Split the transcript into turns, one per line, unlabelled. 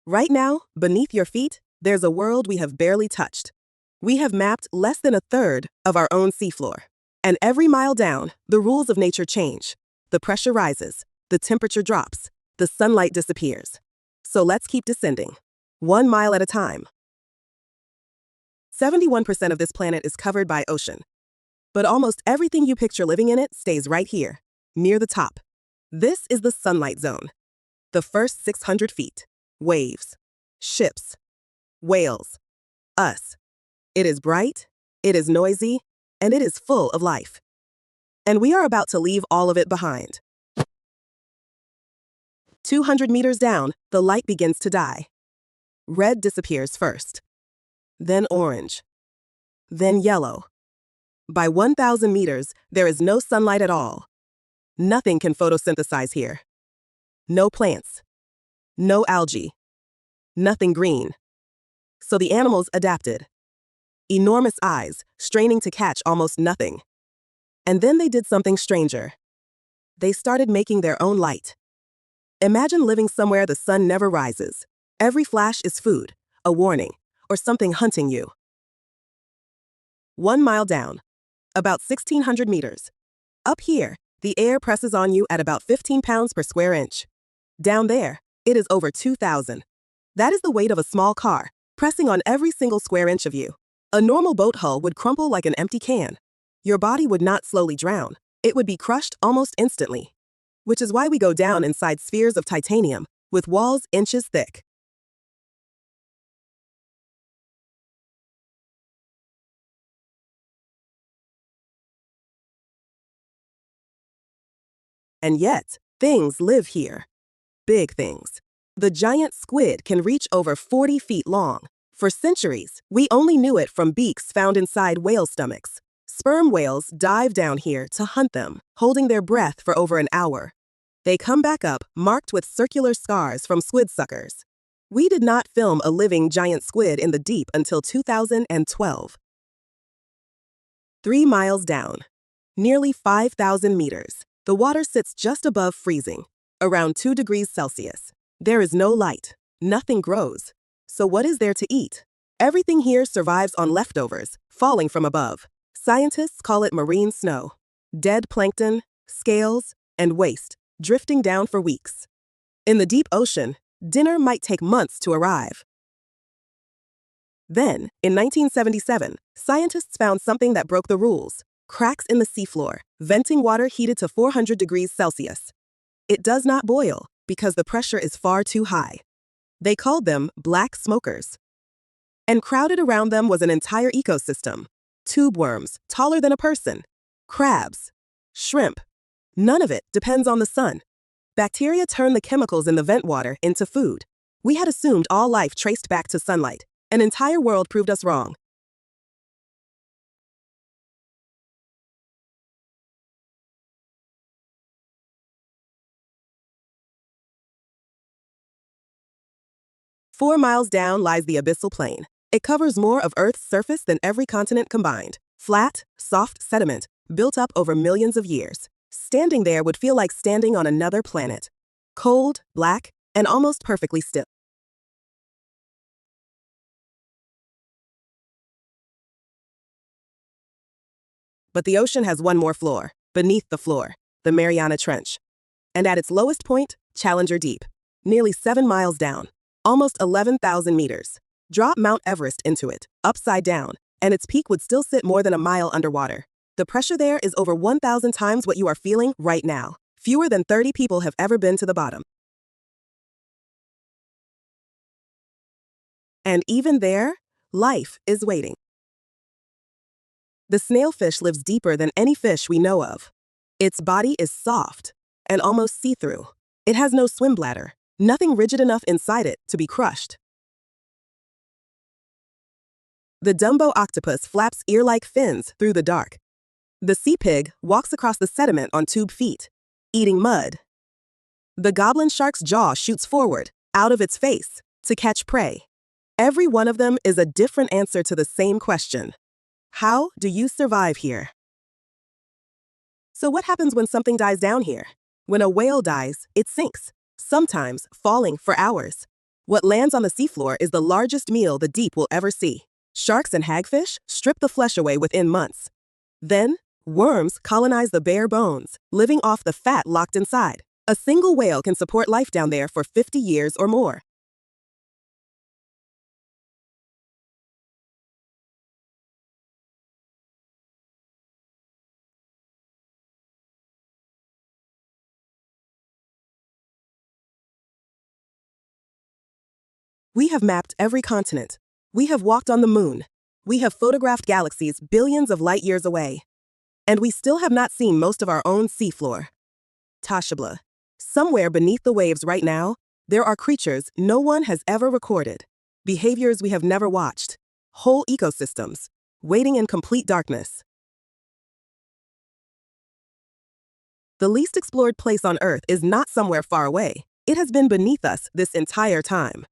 Right now, beneath your feet, there's a world we have barely touched. We have mapped less than a third of our own seafloor. And every mile down, the rules of nature change. The pressure rises, the temperature drops, the sunlight disappears. So let's keep descending, 1 mile at a time. 71% of this planet is covered by ocean. But almost everything you picture living in it stays right here, near the top. This is the sunlight zone. The first 600 feet. Waves. Ships. Whales. Us. It is bright, it is noisy, and it is full of life. And we are about to leave all of it behind. 200 meters down, the light begins to die. Red disappears first. Then orange. Then yellow. By 1,000 meters, there is no sunlight at all. Nothing can photosynthesize here. No plants. No algae. Nothing green. So the animals adapted. Enormous eyes, straining to catch almost nothing. And then they did something stranger. They started making their own light. Imagine living somewhere the sun never rises. Every flash is food, a warning, or something hunting you. 1 mile down, about 1,600 meters. Up here, the air presses on you at about 15 pounds per square inch. Down there, it is over 2,000. That is the weight of a small car, pressing on every single square inch of you. A normal boat hull would crumple like an empty can. Your body would not slowly drown. It would be crushed almost instantly. Which is why we go down inside spheres of titanium, with walls inches thick. And yet, things live here. Big things. The giant squid can reach over 40 feet long. For centuries, we only knew it from beaks found inside whale stomachs. Sperm whales dive down here to hunt them, holding their breath for over an hour. They come back up, marked with circular scars from squid suckers. We did not film a living giant squid in the deep until 2012. 3 miles down, nearly 5,000 meters, the water sits just above freezing, around 2 degrees Celsius. There is no light, nothing grows. So what is there to eat? Everything here survives on leftovers, falling from above. Scientists call it marine snow. Dead plankton, scales, and waste, drifting down for weeks. In the deep ocean, dinner might take months to arrive. Then, in 1977, scientists found something that broke the rules. Cracks in the seafloor, venting water heated to 400 degrees Celsius. It does not boil because the pressure is far too high. They called them black smokers. And crowded around them was an entire ecosystem. Tube worms, taller than a person. Crabs. Shrimp. None of it depends on the sun. Bacteria turn the chemicals in the vent water into food. We had assumed all life traced back to sunlight. An entire world proved us wrong. Four miles down lies the abyssal plain. It covers more of Earth's surface than every continent combined. Flat, soft sediment, built up over millions of years. Standing there would feel like standing on another planet. Cold, black, and almost perfectly still. But the ocean has one more floor, beneath the floor, the Mariana Trench. And at its lowest point, Challenger Deep, nearly 7 miles down, almost 11,000 meters. Drop Mount Everest into it, upside down, and its peak would still sit more than a mile underwater. The pressure there is over 1,000 times what you are feeling right now. Fewer than 30 people have ever been to the bottom. And even there, life is waiting. The snailfish lives deeper than any fish we know of. Its body is soft and almost see-through. It has no swim bladder, nothing rigid enough inside it to be crushed. The Dumbo octopus flaps ear-like fins through the dark. The sea pig walks across the sediment on tube feet, eating mud. The goblin shark's jaw shoots forward, out of its face, to catch prey. Every one of them is a different answer to the same question. How do you survive here? So what happens when something dies down here? When a whale dies, it sinks, sometimes falling for hours. What lands on the seafloor is the largest meal the deep will ever see. Sharks and hagfish strip the flesh away within months. Then, worms colonize the bare bones, living off the fat locked inside. A single whale can support life down there for 50 years or more. We have mapped every continent. We have walked on the moon. We have photographed galaxies billions of light years away. And we still have not seen most of our own seafloor. Tashabla. Somewhere beneath the waves right now, there are creatures no one has ever recorded. Behaviors we have never watched. Whole ecosystems, waiting in complete darkness. The least explored place on Earth is not somewhere far away. It has been beneath us this entire time.